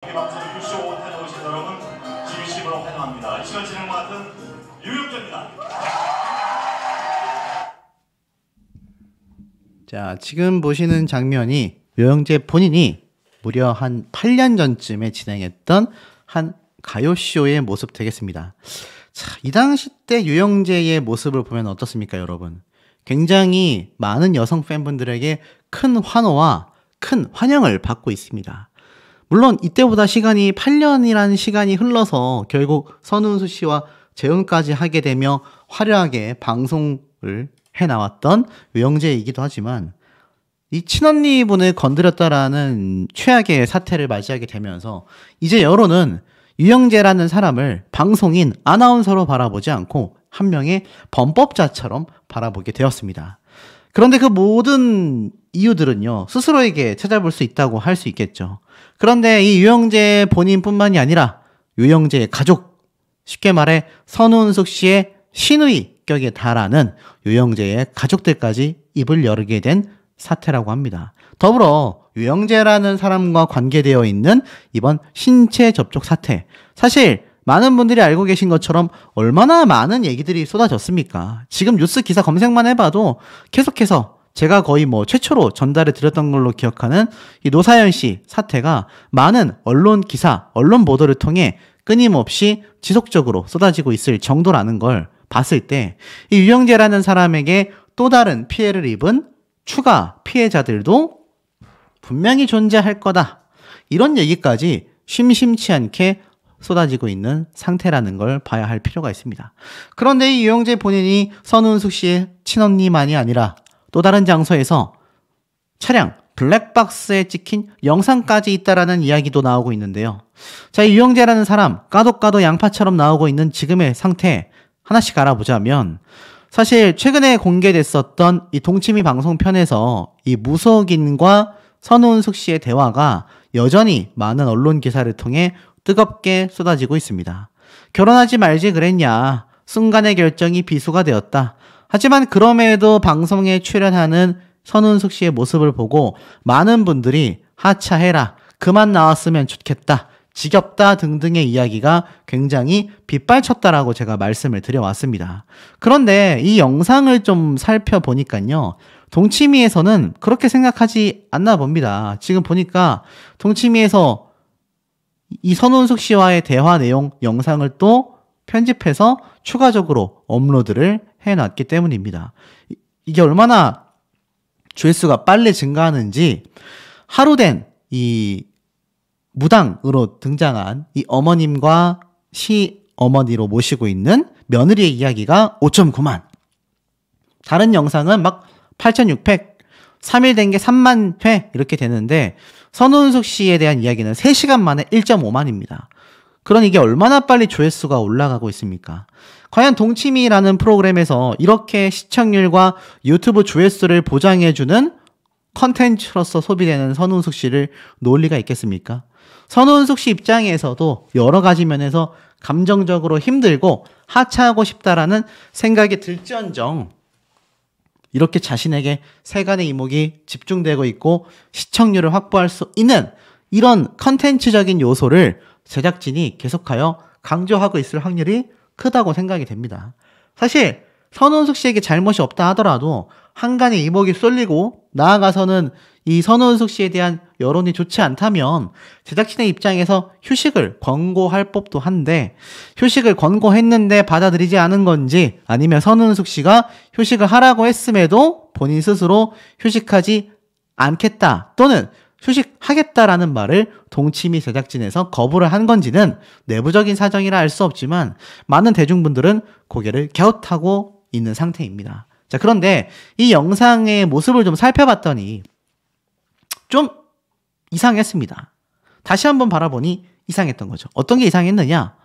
방송 유쇼 해놓으신 여러분 진심으로 환영합니다. 이 시간 진행 맡은 유영재입니다. 자, 지금 보시는 장면이 유영재 본인이 무려 한 8년 전쯤에 진행했던 한 가요쇼의 모습 되겠습니다. 자, 이 당시 때 유영재의 모습을 보면 어떻습니까, 여러분? 굉장히 많은 여성 팬분들에게 큰 환호와 큰 환영을 받고 있습니다. 물론 이때보다 시간이 8년이라는 시간이 흘러서 결국 선운수 씨와 재혼까지 하게 되며 화려하게 방송을 해나왔던 유영재이기도 하지만 이 친언니 분을 건드렸다라는 최악의 사태를 맞이하게 되면서 이제 여론은 유영재라는 사람을 방송인 아나운서로 바라보지 않고 한 명의 범법자처럼 바라보게 되었습니다. 그런데 그 모든 이유들은요, 스스로에게 찾아볼 수 있다고 할 수 있겠죠. 그런데 이 유영재 본인뿐만이 아니라 유영재의 가족, 쉽게 말해 선운숙 씨의 시누이 격에 달하는 유영재의 가족들까지 입을 열게 된 사태라고 합니다. 더불어 유영재라는 사람과 관계되어 있는 이번 신체 접촉 사태, 사실 많은 분들이 알고 계신 것처럼 얼마나 많은 얘기들이 쏟아졌습니까? 지금 뉴스 기사 검색만 해봐도 계속해서 제가 거의 최초로 전달해 드렸던 걸로 기억하는 이 노사연 씨 사태가 많은 언론 기사, 언론 보도를 통해 끊임없이 지속적으로 쏟아지고 있을 정도라는 걸 봤을 때 이 유영재라는 사람에게 또 다른 피해를 입은 추가 피해자들도 분명히 존재할 거다. 이런 얘기까지 심심치 않게 쏟아지고 있는 상태라는 걸 봐야 할 필요가 있습니다. 그런데 이 유영재 본인이 선운숙 씨의 친언니만이 아니라 또 다른 장소에서 차량 블랙박스에 찍힌 영상까지 있다라는 이야기도 나오고 있는데요. 자, 이 유영재라는 사람 까도 양파처럼 나오고 있는 지금의 상태 하나씩 알아보자면, 사실 최근에 공개됐었던 이 동치미 방송편에서 이 무속인과 선운숙 씨의 대화가 여전히 많은 언론 기사를 통해 뜨겁게 쏟아지고 있습니다. 결혼하지 말지 그랬냐, 순간의 결정이 비수가 되었다. 하지만 그럼에도 방송에 출연하는 선운숙 씨의 모습을 보고 많은 분들이 하차해라, 그만 나왔으면 좋겠다, 지겹다 등등의 이야기가 굉장히 빗발쳤다라고 제가 말씀을 드려왔습니다. 그런데 이 영상을 좀 살펴보니까요, 동치미에서는 그렇게 생각하지 않나 봅니다. 지금 보니까 동치미에서 이 선운숙 씨와의 대화 내용 영상을 또 편집해서 추가적으로 업로드를 해놨기 때문입니다. 이게 얼마나 조회수가 빨리 증가하는지, 하루 된 이 무당으로 등장한 이 어머님과 시어머니로 모시고 있는 며느리의 이야기가 5.9만, 다른 영상은 막 8,600, 3일 된 게 3만 회 이렇게 되는데 선운숙 씨에 대한 이야기는 3시간 만에 1.5만입니다. 그러니 이게 얼마나 빨리 조회수가 올라가고 있습니까? 과연 동치미라는 프로그램에서 이렇게 시청률과 유튜브 조회수를 보장해주는 컨텐츠로서 소비되는 선운숙 씨를 놓을 리가 있겠습니까? 선운숙 씨 입장에서도 여러 가지 면에서 감정적으로 힘들고 하차하고 싶다라는 생각이 들지언정 이렇게 자신에게 세간의 이목이 집중되고 있고 시청률을 확보할 수 있는 이런 컨텐츠적인 요소를 제작진이 계속하여 강조하고 있을 확률이 크다고 생각이 됩니다. 사실 선운숙 씨에게 잘못이 없다 하더라도 한간의 이목이 쏠리고 나아가서는 이 선운숙 씨에 대한 여론이 좋지 않다면 제작진의 입장에서 휴식을 권고할 법도 한데, 휴식을 권고했는데 받아들이지 않은 건지, 아니면 선운숙 씨가 휴식을 하라고 했음에도 본인 스스로 휴식하지 않겠다 또는 휴식하겠다라는 말을 동치미 제작진에서 거부를 한 건지는 내부적인 사정이라 알 수 없지만 많은 대중분들은 고개를 갸웃하고 있는 상태입니다. 자, 그런데 이 영상의 모습을 좀 살펴봤더니 좀 이상했습니다. 다시 한번 바라보니 이상했던 거죠. 어떤 게 이상했느냐?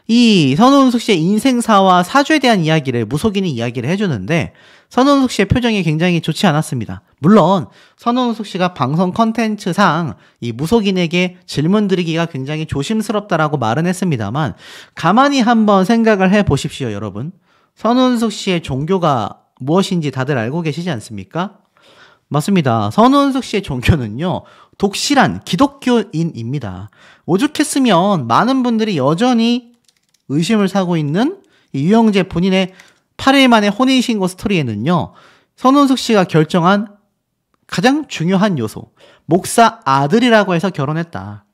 이 선운숙 씨의 인생사와 사주에 대한 이야기를 무속인이 이야기를 해주는데 선운숙 씨의 표정이 굉장히 좋지 않았습니다. 물론 선운숙 씨가 방송 컨텐츠상 이 무속인에게 질문 드리기가 굉장히 조심스럽다라고 말은 했습니다만, 가만히 한번 생각을 해보십시오, 여러분. 선운숙 씨의 종교가 무엇인지 다들 알고 계시지 않습니까? 맞습니다. 선우은숙 씨의 종교는요, 독실한 기독교인입니다. 오죽했으면 많은 분들이 여전히 의심을 사고 있는 이 유영재 본인의 8일 만에 혼인신고 스토리에는요, 선우은숙 씨가 결정한 가장 중요한 요소, 목사 아들이라고 해서 결혼했다.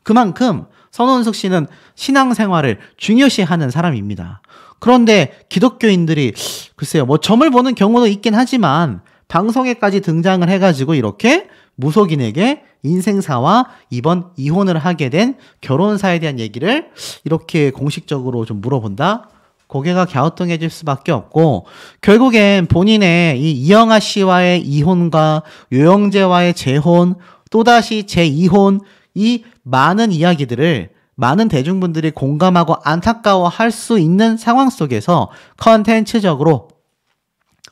그만큼 선우은숙 씨는 신앙생활을 중요시하는 사람입니다. 그런데 기독교인들이 글쎄요, 뭐 점을 보는 경우도 있긴 하지만 방송에까지 등장을 해가지고 이렇게 무속인에게 인생사와 이번 이혼을 하게 된 결혼사에 대한 얘기를 이렇게 공식적으로 좀 물어본다? 고개가 갸우뚱해질 수밖에 없고, 결국엔 본인의 이 이영아 씨와의 이혼과 유영재와의 재혼, 또다시 재이혼, 이 많은 이야기들을 많은 대중분들이 공감하고 안타까워할 수 있는 상황 속에서 컨텐츠적으로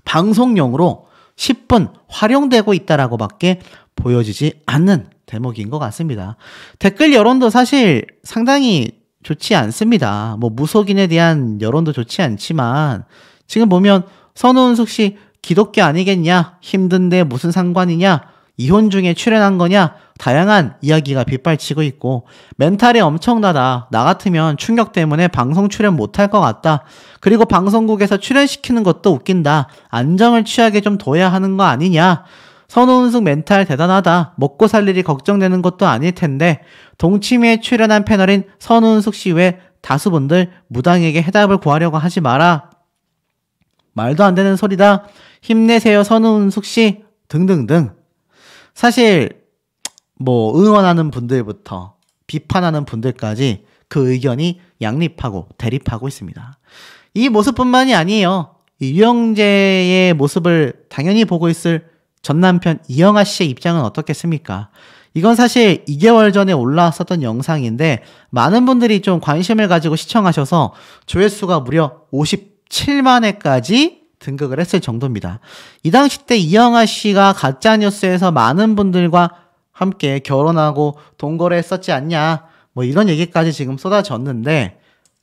방송용으로 10분 활용되고 있다라고 밖에 보여지지 않는 대목인 것 같습니다. 댓글 여론도 사실 상당히 좋지 않습니다. 뭐 무속인에 대한 여론도 좋지 않지만 지금 보면 선우은숙 씨 기독교 아니겠냐? 힘든데 무슨 상관이냐? 이혼 중에 출연한 거냐? 다양한 이야기가 빗발치고 있고, 멘탈이 엄청나다. 나 같으면 충격 때문에 방송 출연 못할 것 같다. 그리고 방송국에서 출연시키는 것도 웃긴다. 안정을 취하게 좀 둬야 하는 거 아니냐? 선우은숙 멘탈 대단하다. 먹고 살 일이 걱정되는 것도 아닐 텐데 동치미에 출연한 패널인 선우은숙 씨 외 다수분들 무당에게 해답을 구하려고 하지 마라. 말도 안 되는 소리다. 힘내세요 선우은숙 씨 등등등. 사실 뭐 응원하는 분들부터 비판하는 분들까지 그 의견이 양립하고 대립하고 있습니다. 이 모습뿐만이 아니에요. 이 유영재의 모습을 당연히 보고 있을 전 남편 이영아 씨의 입장은 어떻겠습니까? 이건 사실 2개월 전에 올라왔었던 영상인데 많은 분들이 좀 관심을 가지고 시청하셔서 조회수가 무려 57만 회까지 등극을 했을 정도입니다. 이 당시 때 이영아 씨가 가짜뉴스에서 많은 분들과 함께 결혼하고 동거를 했었지 않냐, 뭐 이런 얘기까지 지금 쏟아졌는데,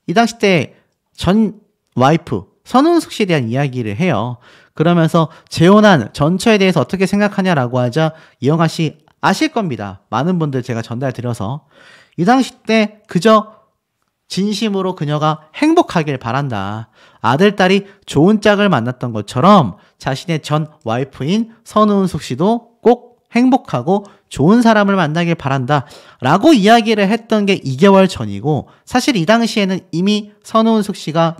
이 당시 때 전 와이프 선우은숙 씨에 대한 이야기를 해요. 그러면서 재혼한 전처에 대해서 어떻게 생각하냐라고 하자 이영아 씨 아실 겁니다. 많은 분들 제가 전달드려서 이 당시 때 그저 진심으로 그녀가 행복하길 바란다. 아들, 딸이 좋은 짝을 만났던 것처럼 자신의 전 와이프인 선우은숙 씨도 꼭 행복하고 좋은 사람을 만나길 바란다 라고 이야기를 했던 게 2개월 전이고, 사실 이 당시에는 이미 선우은숙 씨가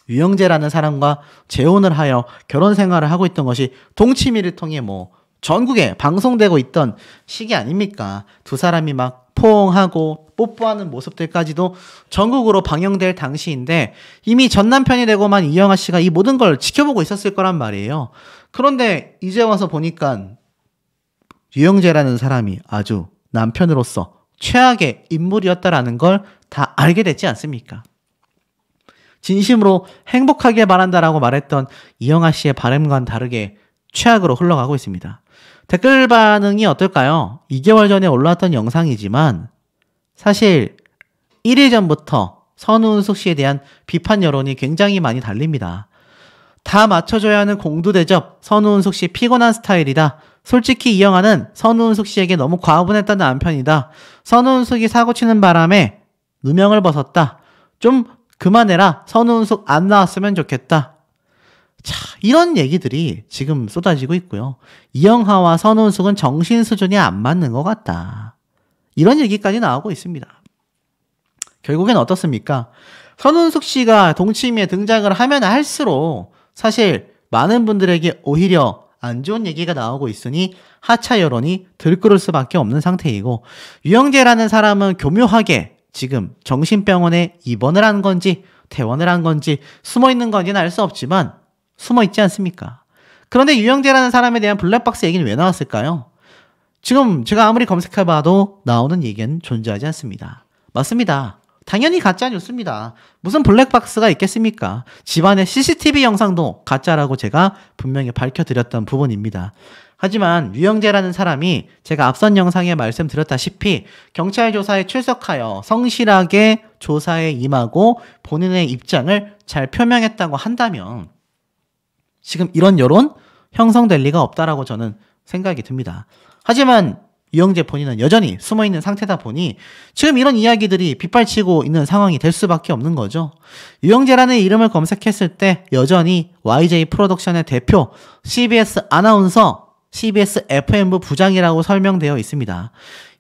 유영재라는 사람과 재혼을 하여 결혼 생활을 하고 있던 것이 동치미를 통해 뭐 전국에 방송되고 있던 시기 아닙니까? 두 사람이 막 포옹하고 뽀뽀하는 모습들까지도 전국으로 방영될 당시인데 이미 전 남편이 되고만 이영아 씨가 이 모든 걸 지켜보고 있었을 거란 말이에요. 그런데 이제 와서 보니까 유영재라는 사람이 아주 남편으로서 최악의 인물이었다라는 걸 다 알게 됐지 않습니까? 진심으로 행복하길 바란다라고 말했던 이영아 씨의 바람과는 다르게 최악으로 흘러가고 있습니다. 댓글 반응이 어떨까요? 2개월 전에 올라왔던 영상이지만 사실 1일 전부터 선우은숙 씨에 대한 비판 여론이 굉장히 많이 달립니다. 다 맞춰줘야 하는 공두 대접, 선우은숙 씨 피곤한 스타일이다. 솔직히 이영아는 선우은숙 씨에게 너무 과분했다는 남편이다. 선우은숙이 사고치는 바람에 누명을 벗었다. 좀 그만해라. 선우은숙 안 나왔으면 좋겠다. 자, 이런 얘기들이 지금 쏟아지고 있고요. 이영하와 선우은숙은 정신 수준이 안 맞는 것 같다. 이런 얘기까지 나오고 있습니다. 결국엔 어떻습니까? 선우은숙 씨가 동치미에 등장을 하면 할수록 사실 많은 분들에게 오히려 안 좋은 얘기가 나오고 있으니 하차 여론이 들끓을 수밖에 없는 상태이고, 유영재라는 사람은 교묘하게 지금 정신병원에 입원을 한 건지 퇴원을 한 건지 숨어있는 건지는 알 수 없지만 숨어있지 않습니까? 그런데 유영재라는 사람에 대한 블랙박스 얘기는 왜 나왔을까요? 지금 제가 아무리 검색해봐도 나오는 얘기는 존재하지 않습니다. 맞습니다. 당연히 가짜 뉴스입니다. 무슨 블랙박스가 있겠습니까? 집안의 CCTV 영상도 가짜라고 제가 분명히 밝혀드렸던 부분입니다. 하지만 유영재라는 사람이 제가 앞선 영상에 말씀드렸다시피 경찰 조사에 출석하여 성실하게 조사에 임하고 본인의 입장을 잘 표명했다고 한다면 지금 이런 여론 형성될 리가 없다라고 저는 생각이 듭니다. 하지만 유영재 본인은 여전히 숨어있는 상태다 보니 지금 이런 이야기들이 빗발치고 있는 상황이 될 수밖에 없는 거죠. 유영재라는 이름을 검색했을 때 여전히 YJ 프로덕션의 대표, CBS 아나운서, CBS FM부 부장이라고 설명되어 있습니다.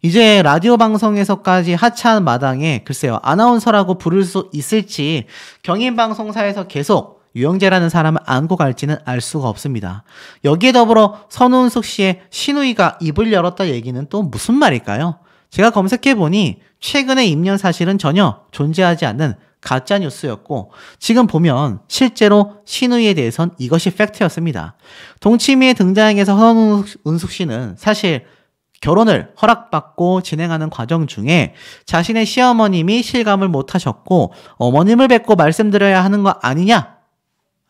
이제 라디오 방송에서까지 하차한 마당에 글쎄요, 아나운서라고 부를 수 있을지 경인방송사에서 계속 유영재라는 사람을 안고 갈지는 알 수가 없습니다. 여기에 더불어 선운숙 씨의 신우이가 입을 열었다 얘기는 또 무슨 말일까요? 제가 검색해보니 최근에 입년 사실은 전혀 존재하지 않는 가짜 뉴스였고 지금 보면 실제로 신우이에 대해선 이것이 팩트였습니다. 동치미에 등장해서 선운숙 씨는 사실 결혼을 허락받고 진행하는 과정 중에 자신의 시어머님이 실감을 못하셨고 어머님을 뵙고 말씀드려야 하는 거 아니냐?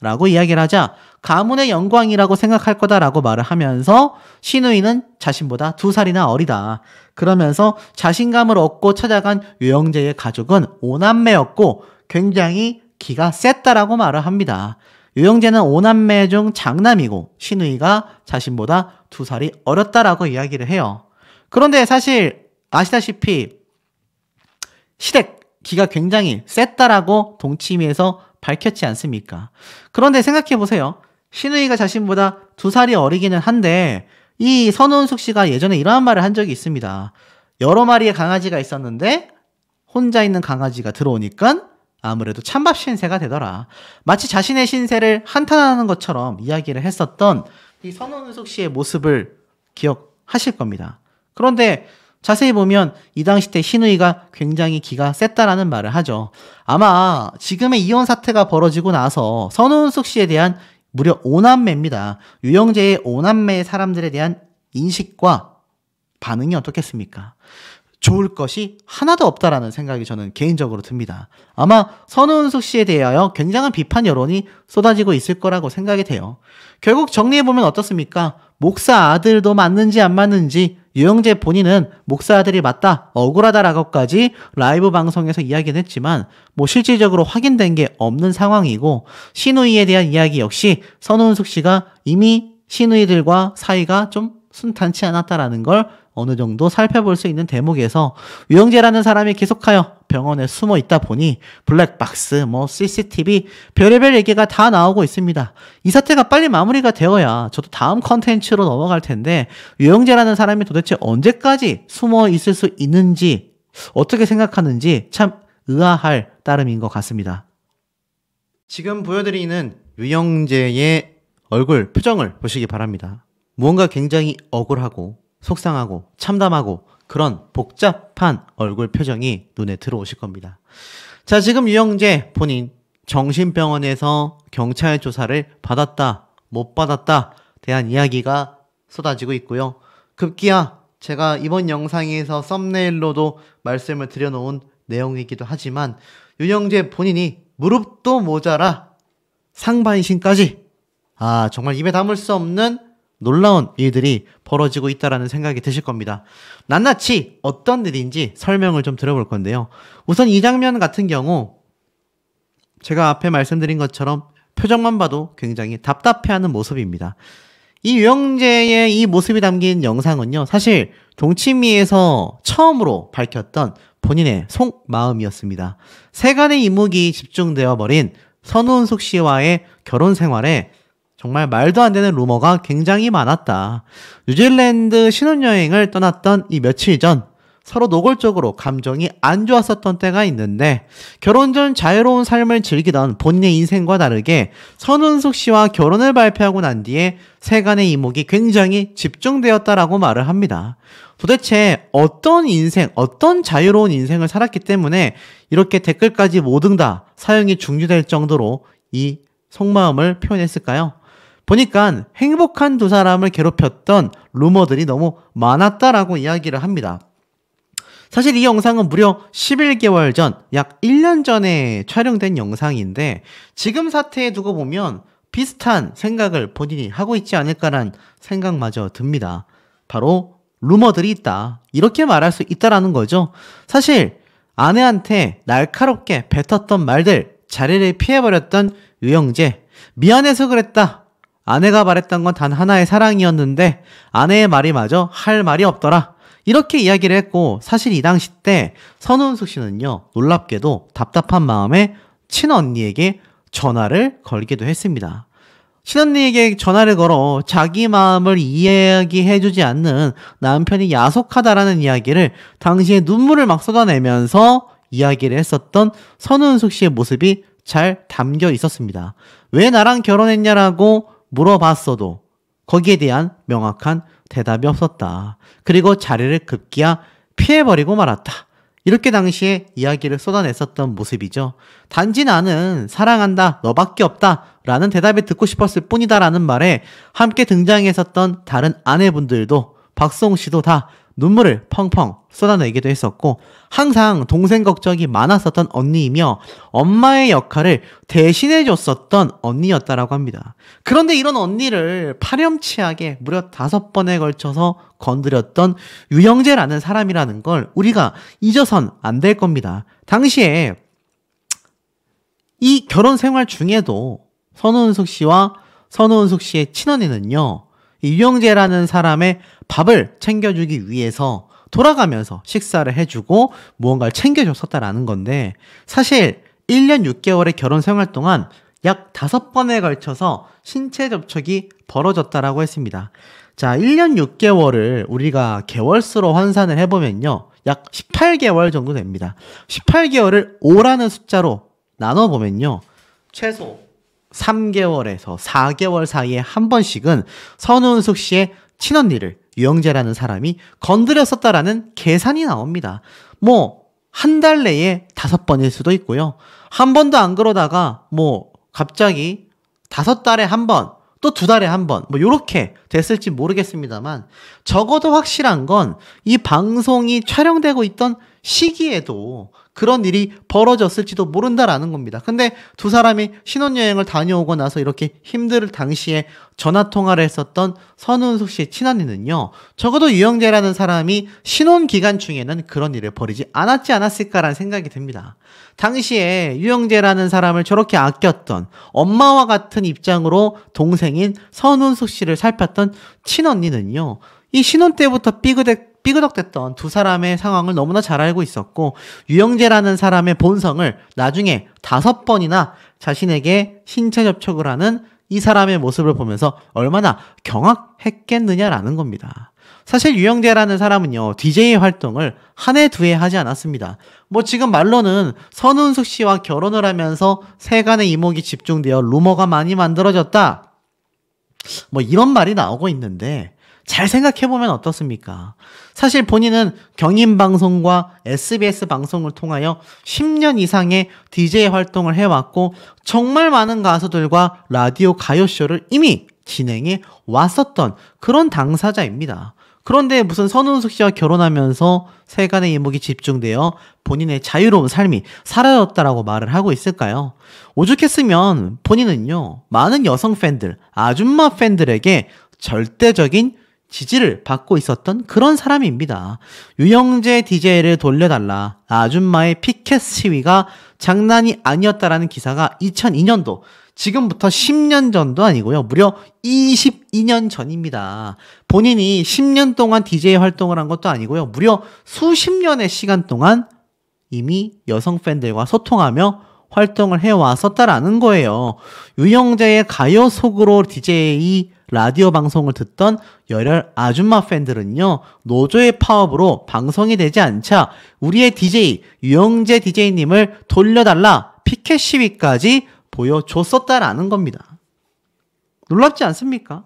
라고 이야기를 하자 가문의 영광이라고 생각할 거다라고 말을 하면서 신우이는 자신보다 2살이나 어리다. 그러면서 자신감을 얻고 찾아간 유영재의 가족은 5남매였고 굉장히 기가 셌다라고 말을 합니다. 유영재는 5남매 중 장남이고 신우이가 자신보다 2살이 어렸다라고 이야기를 해요. 그런데 사실 아시다시피 시댁 기가 굉장히 셌다라고 동치미에서 밝혔지 않습니까? 그런데 생각해보세요. 신우이가 자신보다 2살이 어리기는 한데 이 선운숙 씨가 예전에 이러한 말을 한 적이 있습니다. 여러 마리의 강아지가 있었는데 혼자 있는 강아지가 들어오니까 아무래도 찬밥 신세가 되더라. 마치 자신의 신세를 한탄하는 것처럼 이야기를 했었던 이 선운숙 씨의 모습을 기억하실 겁니다. 그런데 자세히 보면 이 당시 때 신우이가 굉장히 기가 셌다라는 말을 하죠. 아마 지금의 이혼 사태가 벌어지고 나서 선운숙 씨에 대한 무려 5남매입니다. 유영재의 5남매의 사람들에 대한 인식과 반응이 어떻겠습니까? 좋을 것이 하나도 없다라는 생각이 저는 개인적으로 듭니다. 아마 선운숙 씨에 대하여 굉장한 비판 여론이 쏟아지고 있을 거라고 생각이 돼요. 결국 정리해보면 어떻습니까? 목사 아들도 맞는지 안 맞는지 유영재 본인은 목사 아들이 맞다, 억울하다라고까지 라이브 방송에서 이야기는 했지만 뭐 실질적으로 확인된 게 없는 상황이고 신우이에 대한 이야기 역시 선운숙 씨가 이미 신우이들과 사이가 좀 순탄치 않았다라는 걸 어느 정도 살펴볼 수 있는 대목에서 유영재라는 사람이 계속하여 병원에 숨어 있다 보니 블랙박스, CCTV 별의별 얘기가 다 나오고 있습니다. 이 사태가 빨리 마무리가 되어야 저도 다음 컨텐츠로 넘어갈 텐데 유영재라는 사람이 도대체 언제까지 숨어 있을 수 있는지 어떻게 생각하는지 참 의아할 따름인 것 같습니다. 지금 보여드리는 유영재의 얼굴 표정을 보시기 바랍니다. 무언가 굉장히 억울하고 속상하고 참담하고 그런 복잡한 얼굴 표정이 눈에 들어오실 겁니다. 자, 지금 유영재 본인 정신병원에서 경찰 조사를 받았다, 못 받았다 대한 이야기가 쏟아지고 있고요. 급기야 제가 이번 영상에서 썸네일로도 말씀을 드려놓은 내용이기도 하지만 유영재 본인이 무릎도 모자라 상반신까지 정말 입에 담을 수 없는 놀라운 일들이 벌어지고 있다라는 생각이 드실 겁니다. 낱낱이 어떤 일인지 설명을 좀 드려볼 건데요. 우선 이 장면 같은 경우 제가 앞에 말씀드린 것처럼 표정만 봐도 굉장히 답답해하는 모습입니다. 이 유영재의 이 모습이 담긴 영상은요, 사실 동치미에서 처음으로 밝혔던 본인의 속마음이었습니다. 세간의 이목이 집중되어 버린 선운숙 씨와의 결혼 생활에 정말 말도 안 되는 루머가 굉장히 많았다. 뉴질랜드 신혼여행을 떠났던 이 며칠 전 서로 노골적으로 감정이 안 좋았었던 때가 있는데 결혼 전 자유로운 삶을 즐기던 본인의 인생과 다르게 선운숙 씨와 결혼을 발표하고 난 뒤에 세간의 이목이 굉장히 집중되었다라고 말을 합니다. 도대체 어떤 인생, 어떤 자유로운 인생을 살았기 때문에 이렇게 댓글까지 모두 다 사용이 중지될 정도로 이 속마음을 표현했을까요? 보니까 행복한 두 사람을 괴롭혔던 루머들이 너무 많았다라고 이야기를 합니다. 사실 이 영상은 무려 11개월 전, 약 1년 전에 촬영된 영상인데 지금 사태에 두고 보면 비슷한 생각을 본인이 하고 있지 않을까라는 생각마저 듭니다. 바로 루머들이 있다. 이렇게 말할 수 있다라는 거죠. 사실 아내한테 날카롭게 뱉었던 말들, 자리를 피해버렸던 유영재, 미안해서 그랬다. 아내가 바랬던 건 단 하나의 사랑이었는데 아내의 말이 마저 할 말이 없더라. 이렇게 이야기를 했고, 사실 이 당시 때 선우은숙 씨는요, 놀랍게도 답답한 마음에 친언니에게 전화를 걸기도 했습니다. 친언니에게 전화를 걸어 자기 마음을 이야기해주지 않는 남편이 야속하다라는 이야기를 당시에 눈물을 막 쏟아내면서 이야기를 했었던 선우은숙 씨의 모습이 잘 담겨 있었습니다. 왜 나랑 결혼했냐라고 물어봤어도 거기에 대한 명확한 대답이 없었다. 그리고 자리를 급기야 피해버리고 말았다. 이렇게 당시에 이야기를 쏟아냈었던 모습이죠. 단지 나는 사랑한다, 너밖에 없다 라는 대답이 듣고 싶었을 뿐이다 라는 말에 함께 등장했었던 다른 아내분들도, 박수홍 씨도 다 눈물을 펑펑 쏟아내기도 했었고, 항상 동생 걱정이 많았었던 언니이며 엄마의 역할을 대신해줬었던 언니였다라고 합니다. 그런데 이런 언니를 파렴치하게 무려 5번에 걸쳐서 건드렸던 유영재라는 사람이라는 걸 우리가 잊어선 안 될 겁니다. 당시에 이 결혼 생활 중에도 선우은숙 씨와 선우은숙 씨의 친언니는요, 이 유영재라는 사람의 밥을 챙겨주기 위해서 돌아가면서 식사를 해주고 무언가를 챙겨줬었다라는 건데, 사실 1년 6개월의 결혼 생활 동안 약 5번에 걸쳐서 신체 접촉이 벌어졌다라고 했습니다. 자, 1년 6개월을 우리가 개월수로 환산을 해보면요, 약 18개월 정도 됩니다. 18개월을 5라는 숫자로 나눠보면요, 최소 3개월에서 4개월 사이에 한 번씩은 선우은숙 씨의 친언니를 유영재라는 사람이 건드렸었다라는 계산이 나옵니다. 뭐 한 달 내에 5번일 수도 있고요. 한 번도 안 그러다가 뭐 갑자기 5달에 한 번, 또 2달에 한 번, 뭐 요렇게 됐을지 모르겠습니다만, 적어도 확실한 건 이 방송이 촬영되고 있던 시기에도 그런 일이 벌어졌을지도 모른다라는 겁니다. 근데 두 사람이 신혼여행을 다녀오고 나서 이렇게 힘들 당시에 전화통화를 했었던 선우은숙 씨의 친언니는요, 적어도 유영재라는 사람이 신혼 기간 중에는 그런 일을 벌이지 않았지 않았을까라는 생각이 듭니다. 당시에 유영재라는 사람을 저렇게 아꼈던, 엄마와 같은 입장으로 동생인 선우은숙 씨를 살폈던 친언니는요, 이 신혼 때부터 삐그덕댔던 두 사람의 상황을 너무나 잘 알고 있었고, 유영재라는 사람의 본성을 나중에 5번이나 자신에게 신체 접촉을 하는 이 사람의 모습을 보면서 얼마나 경악했겠느냐라는 겁니다. 사실 유영재라는 사람은요, DJ 활동을 한 해, 2해 하지 않았습니다. 뭐 지금 말로는 선우은숙 씨와 결혼을 하면서 세간의 이목이 집중되어 루머가 많이 만들어졌다, 뭐 이런 말이 나오고 있는데, 잘 생각해보면 어떻습니까? 사실 본인은 경인방송과 SBS 방송을 통하여 10년 이상의 DJ 활동을 해왔고, 정말 많은 가수들과 라디오 가요쇼를 이미 진행해 왔었던 그런 당사자입니다. 그런데 무슨 선우은숙 씨와 결혼하면서 세간의 이목이 집중되어 본인의 자유로운 삶이 사라졌다라고 말을 하고 있을까요? 오죽했으면 본인은요, 많은 여성 팬들, 아줌마 팬들에게 절대적인 지지를 받고 있었던 그런 사람입니다. 유영재 DJ를 돌려달라, 아줌마의 피켓 시위가 장난이 아니었다라는 기사가 2002년도, 지금부터 10년 전도 아니고요, 무려 22년 전입니다. 본인이 10년 동안 DJ 활동을 한 것도 아니고요, 무려 수십 년의 시간 동안 이미 여성 팬들과 소통하며 활동을 해왔었다라는 거예요. 유영재의 가요 속으로 DJ 라디오 방송을 듣던 열혈 아줌마 팬들은요, 노조의 파업으로 방송이 되지 않자 우리의 DJ 유영재 DJ님을 돌려달라 피켓 시위까지 보여줬었다라는 겁니다. 놀랍지 않습니까?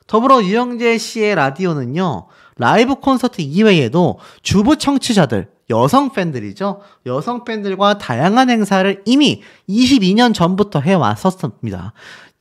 더불어 유영재 씨의 라디오는요, 라이브 콘서트 이외에도 주부 청취자들, 여성 팬들이죠, 여성 팬들과 다양한 행사를 이미 22년 전부터 해왔었습니다.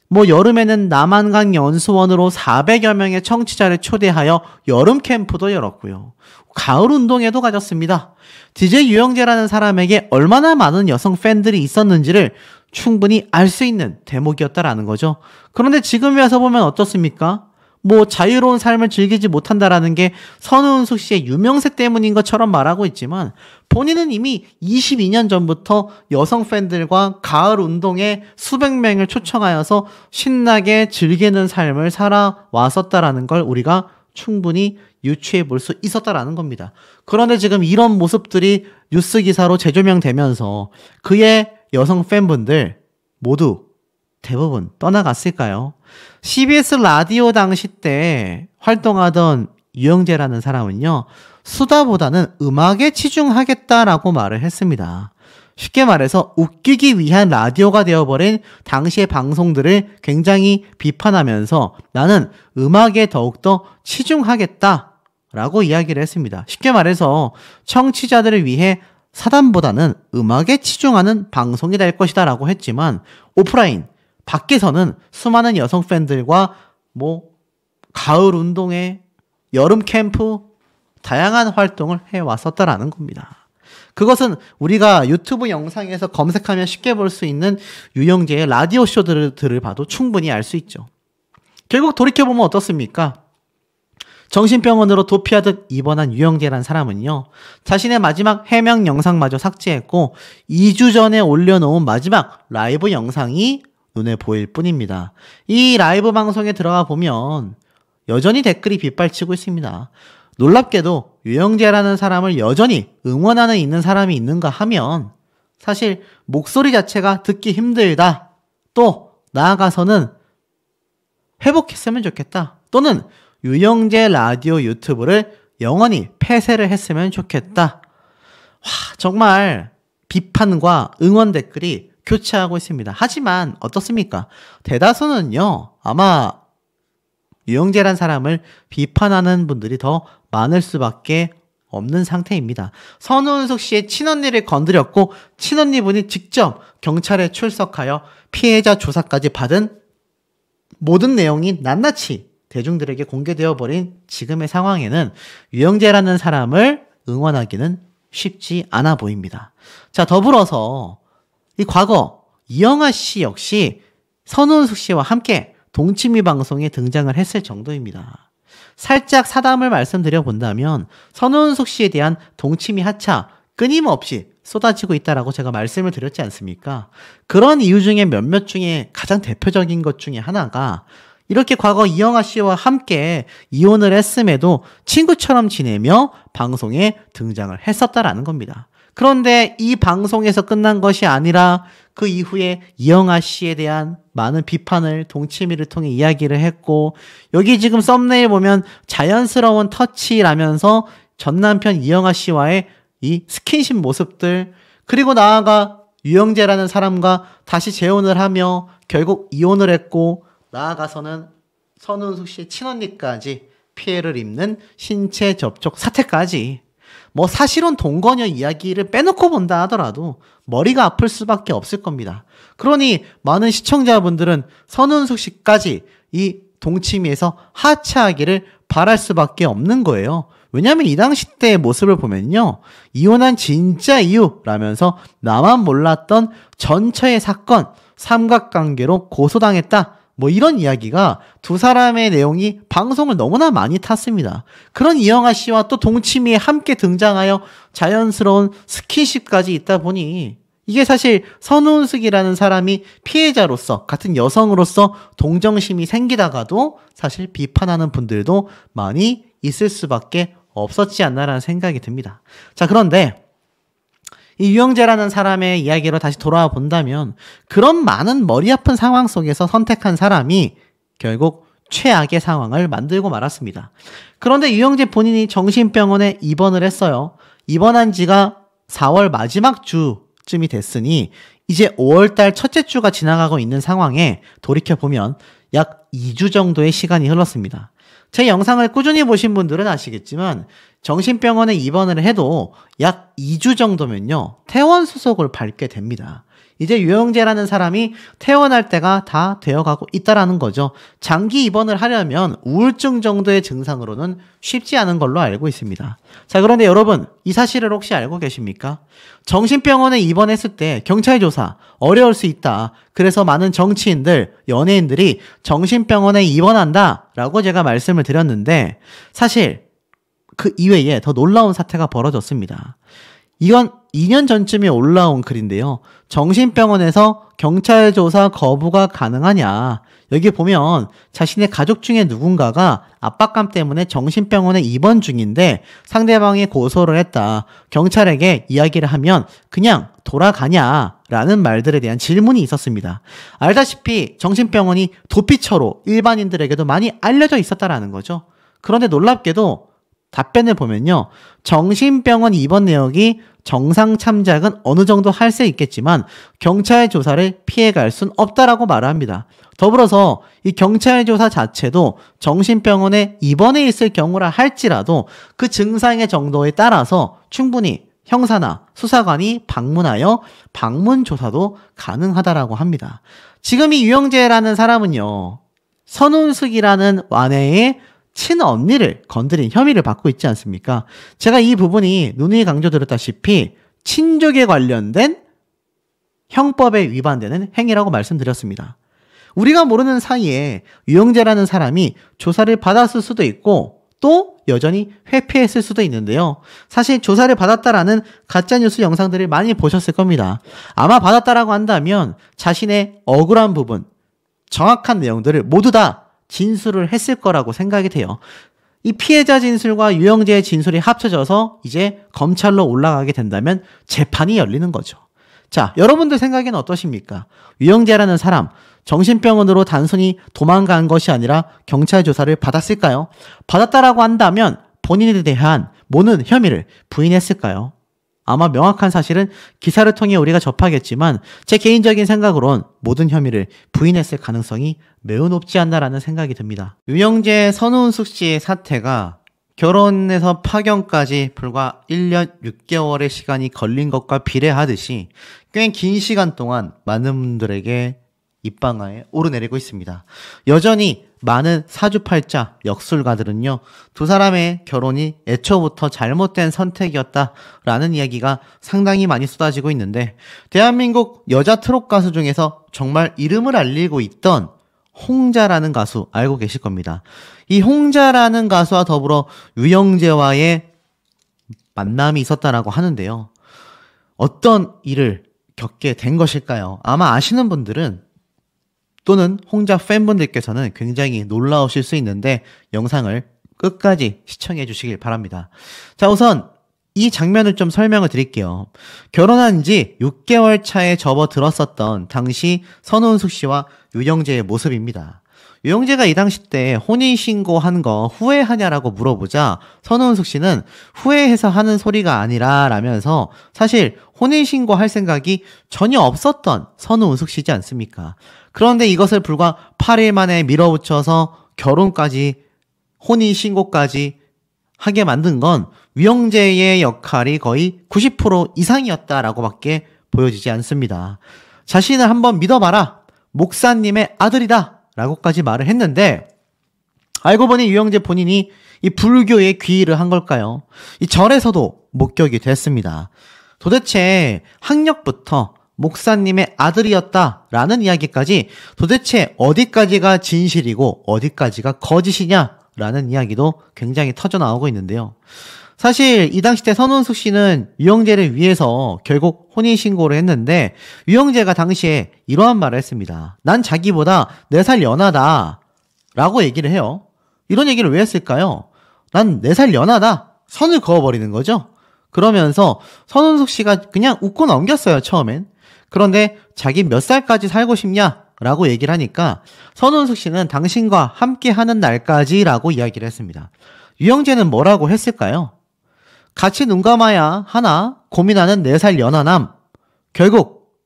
뭐 여름에는 남한강 연수원으로 400여 명의 청취자를 초대하여 여름 캠프도 열었고요, 가을 운동회도 가졌습니다. DJ 유영재라는 사람에게 얼마나 많은 여성 팬들이 있었는지를 충분히 알 수 있는 대목이었다라는 거죠. 그런데 지금에 와서 보면 어떻습니까? 뭐 자유로운 삶을 즐기지 못한다라는 게 선우은숙 씨의 유명세 때문인 것처럼 말하고 있지만 본인은 이미 22년 전부터 여성 팬들과 가을 운동에 수백 명을 초청하여서 신나게 즐기는 삶을 살아왔었다라는 걸 우리가 충분히 유추해 볼 수 있었다라는 겁니다. 그런데 지금 이런 모습들이 뉴스 기사로 재조명되면서 그의 여성 팬분들 모두 대부분 떠나갔을까요? CBS 라디오 당시 때 활동하던 유영재라는 사람은요, 수다보다는 음악에 치중하겠다라고 말을 했습니다. 쉽게 말해서 웃기기 위한 라디오가 되어버린 당시의 방송들을 굉장히 비판하면서 나는 음악에 더욱더 치중하겠다라고 이야기를 했습니다. 쉽게 말해서 청취자들을 위해 사담보다는 음악에 치중하는 방송이 될 것이다 라고 했지만 오프라인, 밖에서는 수많은 여성 팬들과 뭐 가을 운동회, 여름 캠프, 다양한 활동을 해왔었다라는 겁니다. 그것은 우리가 유튜브 영상에서 검색하면 쉽게 볼 수 있는 유영재의 라디오 쇼들을 봐도 충분히 알 수 있죠. 결국 돌이켜보면 어떻습니까? 정신병원으로 도피하듯 입원한 유영재란 사람은요, 자신의 마지막 해명 영상마저 삭제했고 2주 전에 올려놓은 마지막 라이브 영상이 눈에 보일 뿐입니다. 이 라이브 방송에 들어가 보면 여전히 댓글이 빗발치고 있습니다. 놀랍게도 유영재라는 사람을 여전히 응원하는 있는 사람이 있는가 하면 사실 목소리 자체가 듣기 힘들다. 또 나아가서는 회복했으면 좋겠다. 또는 유영재 라디오 유튜브를 영원히 폐쇄를 했으면 좋겠다. 와, 정말 비판과 응원 댓글이 교차하고 있습니다. 하지만 어떻습니까? 대다수는요, 아마 유영재란 사람을 비판하는 분들이 더 많을 수밖에 없는 상태입니다. 선우은숙 씨의 친언니를 건드렸고 친언니분이 직접 경찰에 출석하여 피해자 조사까지 받은 모든 내용이 낱낱이 대중들에게 공개되어 버린 지금의 상황에는 유영재라는 사람을 응원하기는 쉽지 않아 보입니다. 자, 더불어서 이 과거 이영하 씨 역시 선우은숙 씨와 함께 동치미 방송에 등장을 했을 정도입니다. 살짝 사담을 말씀드려 본다면 선우은숙 씨에 대한 동치미 하차 끊임없이 쏟아지고 있다라고 제가 말씀을 드렸지 않습니까? 그런 이유 중에 몇몇 중에 가장 대표적인 것 중에 하나가 이렇게 과거 이영하 씨와 함께 이혼을 했음에도 친구처럼 지내며 방송에 등장을 했었다라는 겁니다. 그런데 이 방송에서 끝난 것이 아니라 그 이후에 이영하 씨에 대한 많은 비판을 동치미를 통해 이야기를 했고, 여기 지금 썸네일 보면 자연스러운 터치라면서 전 남편 이영하 씨와의 이 스킨십 모습들, 그리고 나아가 유영재라는 사람과 다시 재혼을 하며 결국 이혼을 했고, 나아가서는 선우은숙 씨의 친언니까지 피해를 입는 신체 접촉 사태까지, 뭐 사실혼 동거녀 이야기를 빼놓고 본다 하더라도 머리가 아플 수밖에 없을 겁니다. 그러니 많은 시청자분들은 선우은숙 씨까지 이 동치미에서 하차하기를 바랄 수밖에 없는 거예요. 왜냐하면 이 당시 때의 모습을 보면요, 이혼한 진짜 이유라면서 나만 몰랐던 전처의 사건, 삼각관계로 고소당했다, 뭐 이런 이야기가 두 사람의 내용이 방송을 너무나 많이 탔습니다. 그런 이영하 씨와 또 동치미에 함께 등장하여 자연스러운 스킨십까지 있다 보니 이게 사실 선우은숙이라는 사람이 피해자로서, 같은 여성으로서 동정심이 생기다가도 사실 비판하는 분들도 많이 있을 수밖에 없었지 않나라는 생각이 듭니다. 자, 그런데 이 유영재라는 사람의 이야기로 다시 돌아와 본다면 그런 많은 머리 아픈 상황 속에서 선택한 사람이 결국 최악의 상황을 만들고 말았습니다. 그런데 유영재 본인이 정신병원에 입원을 했어요. 입원한 지가 4월 마지막 주쯤이 됐으니 이제 5월달 첫째 주가 지나가고 있는 상황에 돌이켜보면 약 2주 정도의 시간이 흘렀습니다. 제 영상을 꾸준히 보신 분들은 아시겠지만 정신병원에 입원을 해도 약 2주 정도면요 퇴원 수속을 밟게 됩니다. 이제 유영재라는 사람이 태어날 때가 다 되어가고 있다라는 거죠. 장기 입원을 하려면 우울증 정도의 증상으로는 쉽지 않은 걸로 알고 있습니다. 자, 그런데 여러분, 이 사실을 혹시 알고 계십니까? 정신병원에 입원했을 때 경찰 조사 어려울 수 있다. 그래서 많은 정치인들, 연예인들이 정신병원에 입원한다 라고 제가 말씀을 드렸는데, 사실 그 이외에 더 놀라운 사태가 벌어졌습니다. 이건 2년 전쯤에 올라온 글인데요. 정신병원에서 경찰 조사 거부가 가능하냐. 여기 보면 자신의 가족 중에 누군가가 압박감 때문에 정신병원에 입원 중인데 상대방이 고소를 했다. 경찰에게 이야기를 하면 그냥 돌아가냐라는 말들에 대한 질문이 있었습니다. 알다시피 정신병원이 도피처로 일반인들에게도 많이 알려져 있었다라는 거죠. 그런데 놀랍게도 답변을 보면요. 정신병원 입원 내역이 정상 참작은 어느 정도 할 수 있겠지만 경찰 조사를 피해갈 순 없다라고 말을 합니다. 더불어서 이 경찰 조사 자체도 정신병원에 입원해 있을 경우라 할지라도 그 증상의 정도에 따라서 충분히 형사나 수사관이 방문하여 방문 조사도 가능하다라고 합니다. 지금 이 유영재라는 사람은요. 선운숙이라는 아내의 친언니를 건드린 혐의를 받고 있지 않습니까? 제가 이 부분이 누누이 강조드렸다시피 친족에 관련된 형법에 위반되는 행위라고 말씀드렸습니다. 우리가 모르는 사이에 유영재라는 사람이 조사를 받았을 수도 있고 또 여전히 회피했을 수도 있는데요. 사실 조사를 받았다라는 가짜뉴스 영상들을 많이 보셨을 겁니다. 아마 받았다라고 한다면 자신의 억울한 부분, 정확한 내용들을 모두 다 진술을 했을 거라고 생각이 돼요. 이 피해자 진술과 유영재의 진술이 합쳐져서 이제 검찰로 올라가게 된다면 재판이 열리는 거죠. 자, 여러분들 생각에는 어떠십니까? 유영재라는 사람, 정신병원으로 단순히 도망간 것이 아니라 경찰 조사를 받았을까요? 받았다라고 한다면 본인에 대한 모든 혐의를 부인했을까요? 아마 명확한 사실은 기사를 통해 우리가 접하겠지만 제 개인적인 생각으론 모든 혐의를 부인했을 가능성이 매우 높지 않나라는 생각이 듭니다. 유영재, 선운숙 씨의 사태가 결혼에서 파견까지 불과 1년 6개월의 시간이 걸린 것과 비례하듯이 꽤 긴 시간 동안 많은 분들에게 입방아에 오르내리고 있습니다. 여전히 많은 사주팔자 역술가들은요, 두 사람의 결혼이 애초부터 잘못된 선택이었다라는 이야기가 상당히 많이 쏟아지고 있는데, 대한민국 여자 트롯 가수 중에서 정말 이름을 알리고 있던 홍자라는 가수 알고 계실 겁니다. 이 홍자라는 가수와 더불어 유영재와의 만남이 있었다라고 하는데요. 어떤 일을 겪게 된 것일까요? 아마 아시는 분들은 또는 홍자 팬분들께서는 굉장히 놀라우실 수 있는데 영상을 끝까지 시청해 주시길 바랍니다. 자, 우선 이 장면을 좀 설명을 드릴게요. 결혼한 지 6개월 차에 접어들었었던 당시 선운숙 씨와 유영재의 모습입니다. 유영재가 이 당시 때 혼인신고한 거 후회하냐라고 물어보자 선운숙 씨는 후회해서 하는 소리가 아니라 라면서 사실 혼인신고할 생각이 전혀 없었던 선운숙 씨지 않습니까? 그런데 이것을 불과 8일 만에 밀어붙여서 결혼까지 혼인신고까지 하게 만든 건 유영재의 역할이 거의 90% 이상이었다라고 밖에 보여지지 않습니다. 자신을 한번 믿어봐라. 목사님의 아들이다. 라고까지 말을 했는데 알고 보니 유영재 본인이 이 불교에 귀의를 한 걸까요? 이 절에서도 목격이 됐습니다. 도대체 학력부터 목사님의 아들이었다라는 이야기까지 도대체 어디까지가 진실이고 어디까지가 거짓이냐라는 이야기도 굉장히 터져나오고 있는데요. 사실 이 당시 때 선운숙 씨는 유영재를 위해서 결국 혼인신고를 했는데 유영재가 당시에 이러한 말을 했습니다. 난 자기보다 4살 연하다 라고 얘기를 해요. 이런 얘기를 왜 했을까요? 난 4살 연하다. 선을 그어버리는 거죠. 그러면서 선운숙 씨가 그냥 웃고 넘겼어요, 처음엔. 그런데 자기 몇 살까지 살고 싶냐? 라고 얘기를 하니까 선운숙 씨는 당신과 함께하는 날까지 라고 이야기를 했습니다. 유영재는 뭐라고 했을까요? 같이 눈 감아야 하나 고민하는 4살 연하남. 결국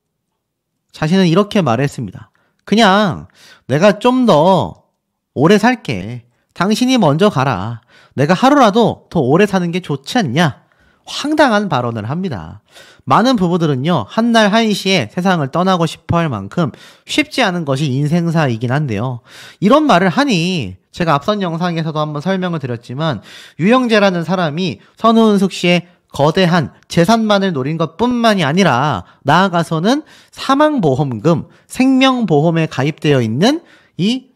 자신은 이렇게 말했습니다. 그냥 내가 좀 더 오래 살게. 당신이 먼저 가라. 내가 하루라도 더 오래 사는 게 좋지 않냐? 황당한 발언을 합니다. 많은 부부들은요, 한날 한시에 세상을 떠나고 싶어 할 만큼 쉽지 않은 것이 인생사이긴 한데요. 이런 말을 하니 제가 앞선 영상에서도 한번 설명을 드렸지만 유영재라는 사람이 선우은숙 씨의 거대한 재산만을 노린 것뿐만이 아니라 나아가서는 사망보험금, 생명보험에 가입되어 있는 이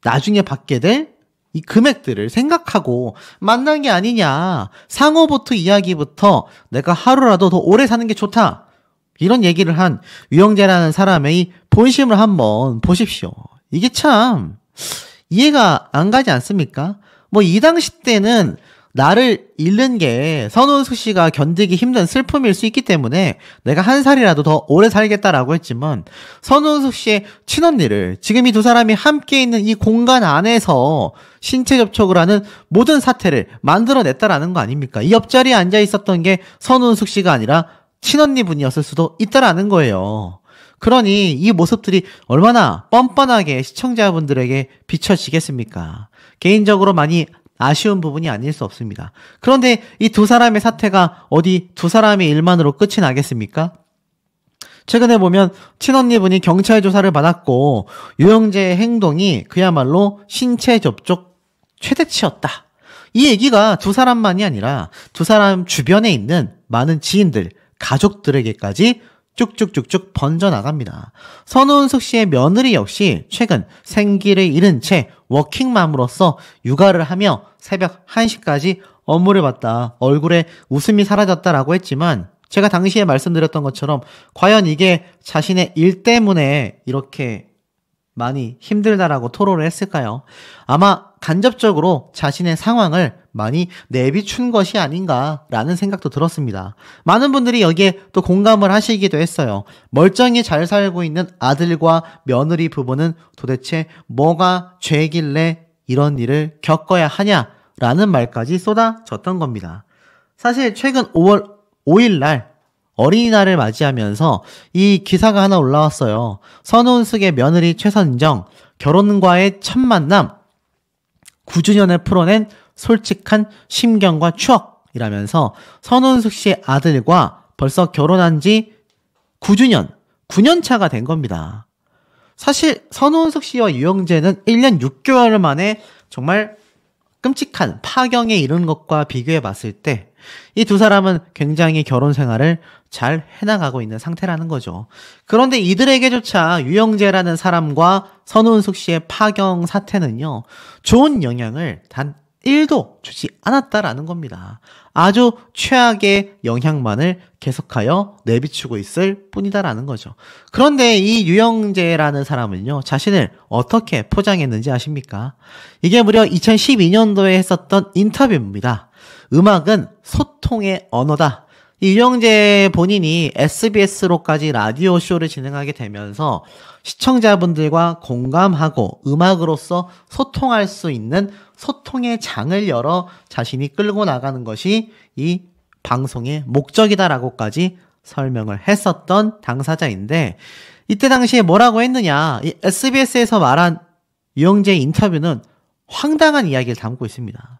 나중에 받게 될 이 금액들을 생각하고 만난 게 아니냐. 상호보트 이야기부터 내가 하루라도 더 오래 사는 게 좋다. 이런 얘기를 한 유영재라는 사람의 이 본심을 한번 보십시오. 이게 참 이해가 안 가지 않습니까? 뭐 이 당시 때는 나를 잃는 게 선우은숙 씨가 견디기 힘든 슬픔일 수 있기 때문에 내가 한 살이라도 더 오래 살겠다라고 했지만 선우은숙 씨의 친언니를 지금 이 두 사람이 함께 있는 이 공간 안에서 신체 접촉을 하는 모든 사태를 만들어냈다라는 거 아닙니까? 이 옆자리에 앉아 있었던 게 선우은숙 씨가 아니라 친언니 분이었을 수도 있다라는 거예요. 그러니 이 모습들이 얼마나 뻔뻔하게 시청자분들에게 비춰지겠습니까? 개인적으로 많이 아쉬운 부분이 아닐 수 없습니다. 그런데 이 두 사람의 사태가 어디 두 사람의 일만으로 끝이 나겠습니까? 최근에 보면 친언니분이 경찰 조사를 받았고 유영재의 행동이 그야말로 신체 접촉 최대치였다. 이 얘기가 두 사람만이 아니라 두 사람 주변에 있는 많은 지인들, 가족들에게까지 쭉쭉쭉쭉 번져나갑니다. 선우은숙 씨의 며느리 역시 최근 생기를 잃은 채 워킹맘으로서 육아를 하며 새벽 1시까지 업무를 봤다. 얼굴에 웃음이 사라졌다라고 했지만 제가 당시에 말씀드렸던 것처럼 과연 이게 자신의 일 때문에 이렇게 많이 힘들다라고 토로를 했을까요? 아마 간접적으로 자신의 상황을 많이 내비춘 것이 아닌가라는 생각도 들었습니다. 많은 분들이 여기에 또 공감을 하시기도 했어요. 멀쩡히 잘 살고 있는 아들과 며느리 부부는 도대체 뭐가 죄길래 이런 일을 겪어야 하냐라는 말까지 쏟아졌던 겁니다. 사실 최근 5월 5일 날 어린이날을 맞이하면서 이 기사가 하나 올라왔어요. 선우은숙의 며느리 최선정, 결혼과의 첫 만남, 9주년을 풀어낸 솔직한 심경과 추억이라면서 선우은숙 씨의 아들과 벌써 결혼한 지 9주년, 9년 차가 된 겁니다. 사실 선우은숙 씨와 유영재는 1년 6개월 만에 정말 끔찍한 파경에 이른 것과 비교해 봤을 때 이 두 사람은 굉장히 결혼 생활을 잘 해나가고 있는 상태라는 거죠. 그런데 이들에게조차 유영재라는 사람과 선우은숙 씨의 파경 사태는요, 좋은 영향을 단 1도 주지 않았다라는 겁니다. 아주 최악의 영향만을 계속하여 내비추고 있을 뿐이다라는 거죠. 그런데 이 유영재라는 사람은요, 자신을 어떻게 포장했는지 아십니까? 이게 무려 2012년도에 했었던 인터뷰입니다. 음악은 소통의 언어다. 이 유영재 본인이 SBS로까지 라디오 쇼를 진행하게 되면서 시청자분들과 공감하고 음악으로서 소통할 수 있는 소통의 장을 열어 자신이 끌고 나가는 것이 이 방송의 목적이다라고까지 설명을 했었던 당사자인데, 이때 당시에 뭐라고 했느냐, 이 SBS에서 말한 유영재의 인터뷰는 황당한 이야기를 담고 있습니다.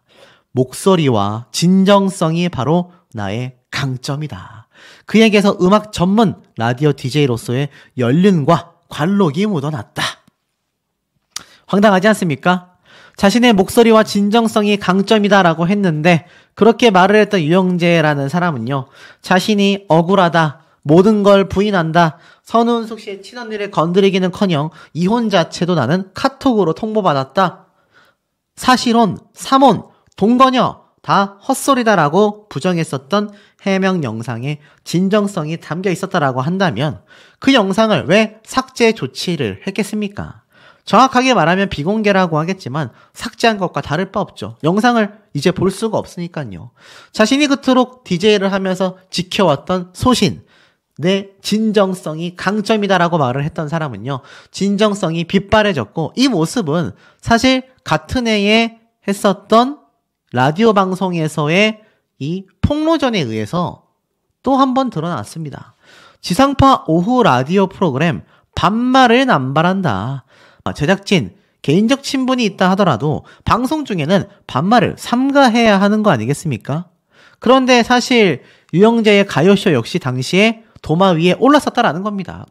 목소리와 진정성이 바로 나의 강점이다. 그에게서 음악 전문 라디오 DJ로서의 연륜과 관록이 묻어났다. 황당하지 않습니까? 자신의 목소리와 진정성이 강점이다라고 했는데, 그렇게 말을 했던 유영재라는 사람은요, 자신이 억울하다, 모든 걸 부인한다, 선우은숙 씨의 친언니를 건드리기는커녕 이혼 자체도 나는 카톡으로 통보받았다, 사실혼, 삼혼, 동거녀 다 헛소리다라고 부정했었던 해명 영상에 진정성이 담겨 있었다라고 한다면 그 영상을 왜 삭제 조치를 했겠습니까? 정확하게 말하면 비공개라고 하겠지만 삭제한 것과 다를 바 없죠. 영상을 이제 볼 수가 없으니까요. 자신이 그토록 DJ를 하면서 지켜왔던 소신, 내 진정성이 강점이다라고 말을 했던 사람은요, 진정성이 빗바래졌고, 이 모습은 사실 같은 해에 했었던 라디오 방송에서의 이 폭로전에 의해서 또 한 번 드러났습니다. 지상파 오후 라디오 프로그램 반말을 남발한다. 제작진, 개인적 친분이 있다 하더라도 방송 중에는 반말을 삼가해야 하는 거 아니겠습니까? 그런데 사실 유영재의 가요쇼 역시 당시에 도마 위에 올랐었다라는 겁니다.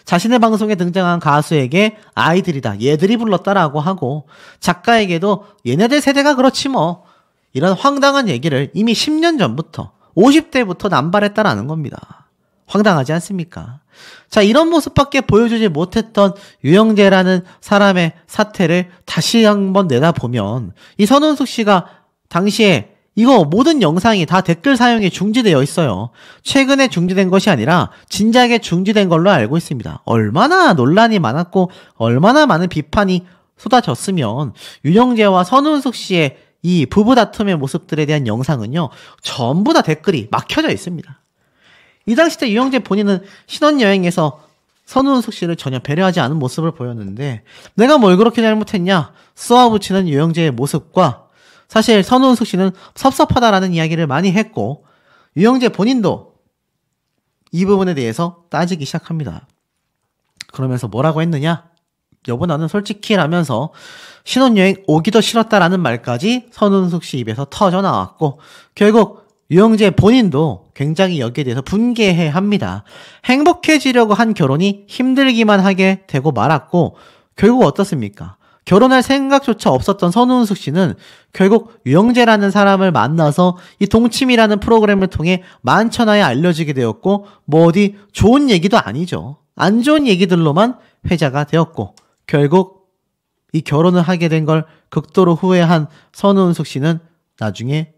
자신의 방송에 등장한 가수에게 아이들이다, 얘들이 불렀다라고 하고 작가에게도 얘네들 세대가 그렇지 뭐 이런 황당한 얘기를 이미 10년 전부터 50대부터 남발했다라는 겁니다. 황당하지 않습니까? 자, 이런 모습밖에 보여주지 못했던 유영재라는 사람의 사태를 다시 한번 내다보면 이 선운숙 씨가 당시에 이거 모든 영상이 다 댓글 사용이 중지되어 있어요. 최근에 중지된 것이 아니라 진작에 중지된 걸로 알고 있습니다. 얼마나 논란이 많았고 얼마나 많은 비판이 쏟아졌으면 유영재와 선운숙 씨의 이 부부 다툼의 모습들에 대한 영상은요, 전부 다 댓글이 막혀져 있습니다. 이 당시 때 유영재 본인은 신혼여행에서 선운숙 씨를 전혀 배려하지 않은 모습을 보였는데 내가 뭘 그렇게 잘못했냐 쏘아붙이는 유영재의 모습과 사실 선운숙 씨는 섭섭하다라는 이야기를 많이 했고 유영재 본인도 이 부분에 대해서 따지기 시작합니다. 그러면서 뭐라고 했느냐? 여보 나는 솔직히 라면서 신혼여행 오기도 싫었다라는 말까지 선운숙 씨 입에서 터져 나왔고 결국 유영재 본인도 굉장히 여기에 대해서 분개해합니다. 행복해지려고 한 결혼이 힘들기만 하게 되고 말았고 결국 어떻습니까? 결혼할 생각조차 없었던 선운숙 씨는 결국 유영재라는 사람을 만나서 이 동침이라는 프로그램을 통해 만천하에 알려지게 되었고 뭐 어디 좋은 얘기도 아니죠. 안 좋은 얘기들로만 회자가 되었고 결국 이 결혼을 하게 된 걸 극도로 후회한 선운숙 씨는 나중에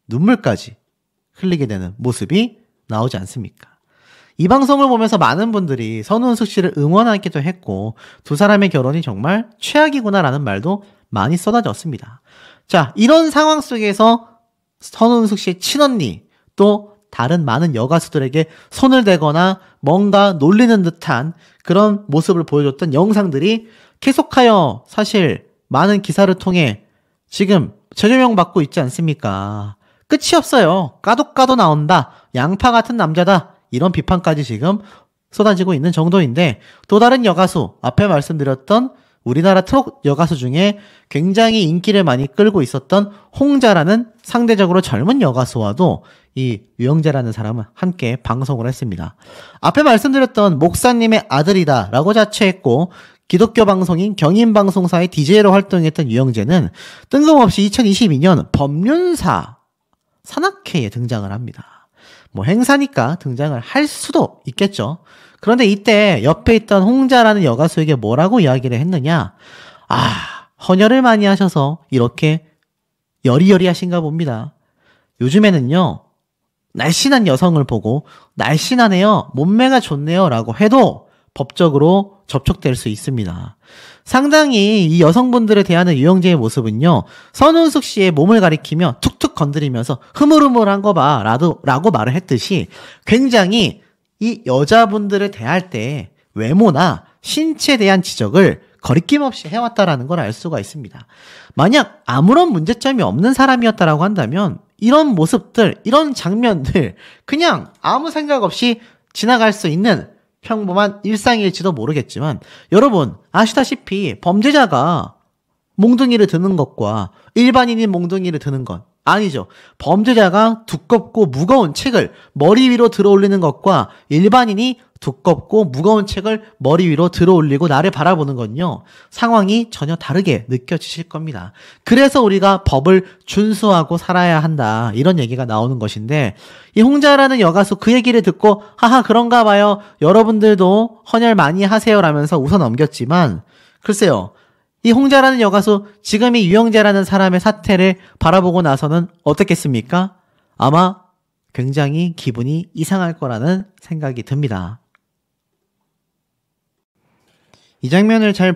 눈물까지 흘리게 되는 모습이 나오지 않습니까? 이 방송을 보면서 많은 분들이 선운숙 씨를 응원하기도 했고 두 사람의 결혼이 정말 최악이구나라는 말도 많이 쏟아졌습니다. 자, 이런 상황 속에서 선운숙 씨의 친언니 또 다른 많은 여가수들에게 손을 대거나 뭔가 놀리는 듯한 그런 모습을 보여줬던 영상들이 계속하여 사실 많은 기사를 통해 지금 재조명 받고 있지 않습니까? 끝이 없어요. 까도 나온다. 양파 같은 남자다. 이런 비판까지 지금 쏟아지고 있는 정도인데 또 다른 여가수, 앞에 말씀드렸던 우리나라 트롯 여가수 중에 굉장히 인기를 많이 끌고 있었던 홍자라는 상대적으로 젊은 여가수와도 이 유영재라는 사람은 함께 방송을 했습니다. 앞에 말씀드렸던 목사님의 아들이다 라고 자처했고 기독교 방송인 경인방송사의 DJ로 활동했던 유영재는 뜬금없이 2022년 법륜사 산악회에 등장을 합니다. 뭐 행사니까 등장을 할 수도 있겠죠. 그런데 이때 옆에 있던 홍자라는 여가수에게 뭐라고 이야기를 했느냐? 헌혈을 많이 하셔서 이렇게 여리여리하신가 봅니다. 요즘에는요, 날씬한 여성을 보고 날씬하네요, 몸매가 좋네요 라고 해도 법적으로 접촉될 수 있습니다. 상당히 이 여성분들에 대한 유영재의 모습은요, 선운숙 씨의 몸을 가리키며 툭툭 건드리면서 흐물흐물한 거 봐 라고 말을 했듯이 굉장히 이 여자분들을 대할 때 외모나 신체에 대한 지적을 거리낌 없이 해왔다라는 걸 알 수가 있습니다. 만약 아무런 문제점이 없는 사람이었다라고 한다면 이런 모습들, 이런 장면들 그냥 아무 생각 없이 지나갈 수 있는 평범한 일상일지도 모르겠지만 여러분 아시다시피 범죄자가 몽둥이를 드는 것과 일반인이 몽둥이를 드는 것 아니죠. 범죄자가 두껍고 무거운 책을 머리 위로 들어 올리는 것과 일반인이 두껍고 무거운 책을 머리 위로 들어 올리고 나를 바라보는 건요, 상황이 전혀 다르게 느껴지실 겁니다. 그래서 우리가 법을 준수하고 살아야 한다, 이런 얘기가 나오는 것인데, 이 홍자라는 여가수 그 얘기를 듣고 하하 그런가 봐요, 여러분들도 헌혈 많이 하세요 라면서 웃어 넘겼지만 글쎄요, 이 홍자라는 여가수 지금 이 유영재라는 사람의 사태를 바라보고 나서는 어떻겠습니까? 아마 굉장히 기분이 이상할 거라는 생각이 듭니다. 이 장면을 잘